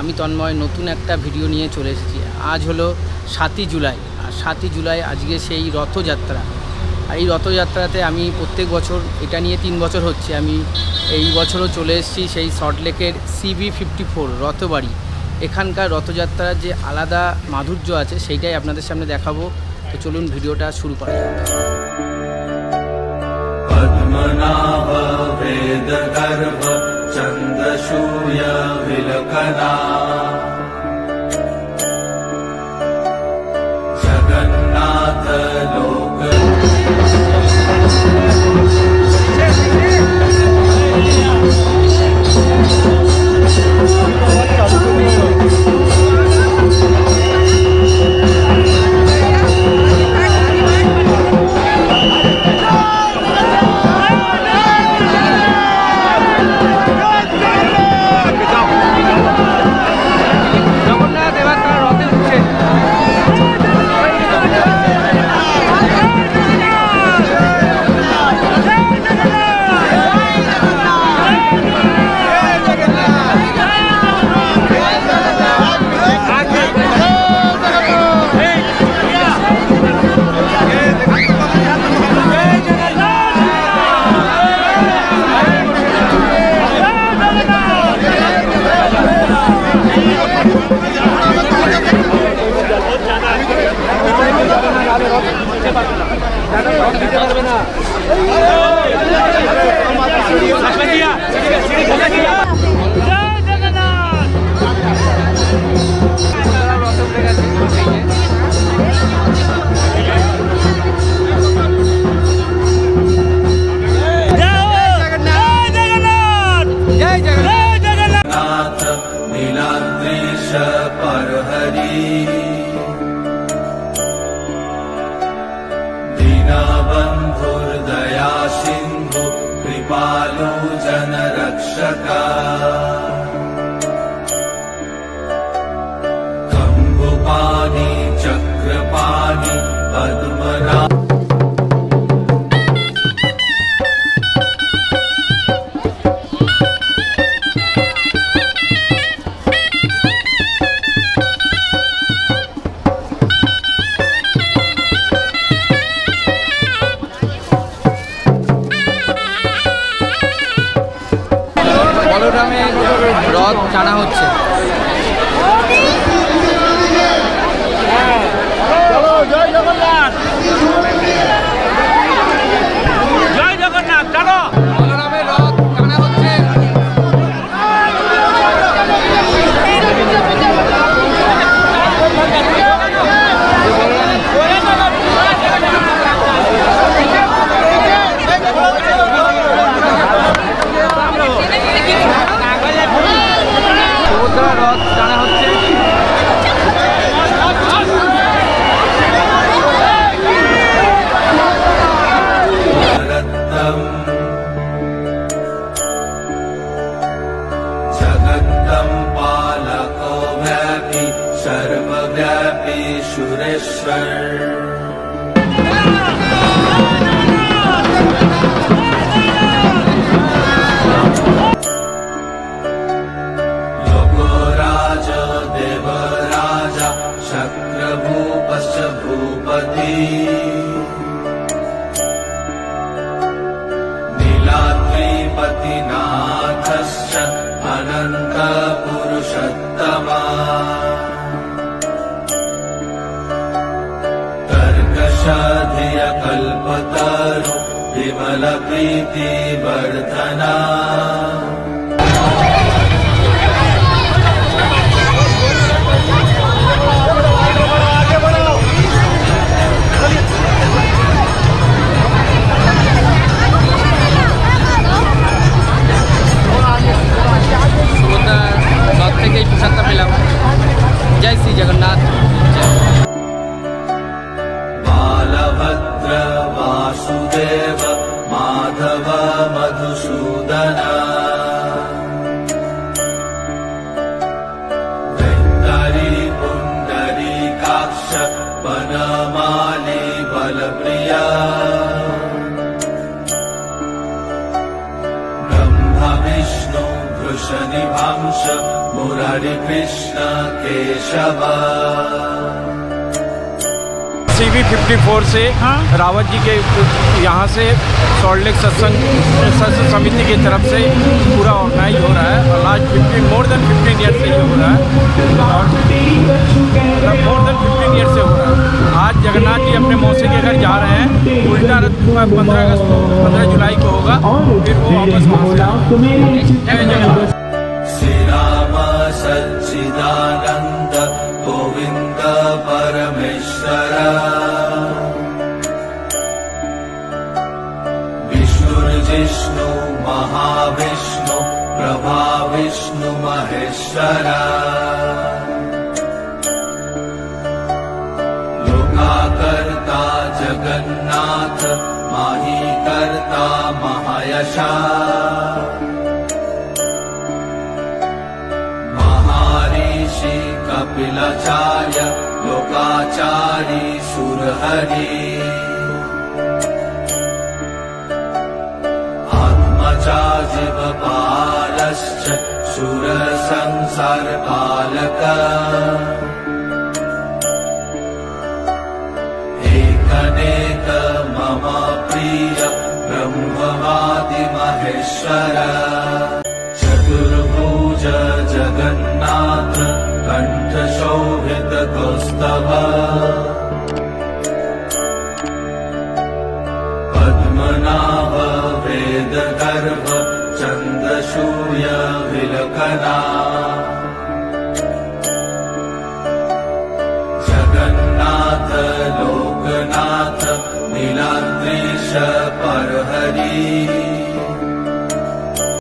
আমি তন্ময় নতুন একটা ভিডিও নিয়ে চলে এসেছি। আজ হলো 7ই জুলাই, আর 7ই জুলাই আজকে সেই রথযাত্রা। আর এই রথযাত্রাতে আমি প্রত্যেক বছর, এটা নিয়ে 3 বছর হচ্ছে, আমি এই বছরও চলে এসেছি সেই সল্টলেকের CB54 রথবাড়ি। এখানকার রথযাত্রার যে আলাদা মাধুর্য আছে সেইটাই আপনাদের সামনে দেখাবো। তো চলুন ভিডিওটা শুরু করা যাক। पद्मनाभ वेद गर्भ चंद्रशूय विलकना जगन्नाथ लोक दीनबन्धुर्दया सिन्धु कृपालु जनरक्षका कम्बुपाणि चक्रपाणि पद्मना বলরামে রথ টানা হচ্ছে। জয় জগন্নাথ, জয় জগন্নাথ। চলো বলরামে রথ টানা হচ্ছে। রথ টানা হচ্ছে। जगत्तं पालको व्यापी सर्वव्यापी सुरेश्वर शक्रभूपश्च भूपति नीलाद्रिपतिनाथश्च अनन्तपुरुषोत्तमा कर्कशधियकल्पतरु विमलप्रीतिवर्धना जय श्री जगन्नाथ। बालभद्र वासुदेव माधव मधुसूदन वैतरी पुण्डरीकाक्ष वनमाली बलप्रिया ब्रह्म विष्णु वृषनिभांश मुरारी कृष्ण केशव। CV 54 से रावत जी के यहाँ से सॉल्ट लेक सत्संग समिति की तरफ से पूरा ऑर्गेनाइज हो रहा है और लास्ट मोर देन 15 ईयर से ये हो रहा है और मोर देन 15 ईयर से हो रहा है। आज जगन्नाथ जी अपने मौसी के घर जा रहे हैं, उल्टा रथ 15 जुलाई को होगा, फिर वो वापस वहाँ से जय जगन्नाथ। श्री राम सच्चिदानंद गोविंद परमेश्वर विष्णुर्जिष्णु महाविष्णु प्रभा विष्णु महेश्वर लोकाकर्ता जगन्नाथ माही कर्ता महायशा महर्षि कपिलाचार्य लोकाचारी सुरहरि आत्मजा जीवपालश्च सुरसंसारपालक एकनेक मम प्रिय ब्रह्मवादि महेश्वर चतुर्भुज जगन्नाथ कंठ शोभित कौस्तभ पद्मनाभ वेद गर्भ चंद्रसूर्य विलकना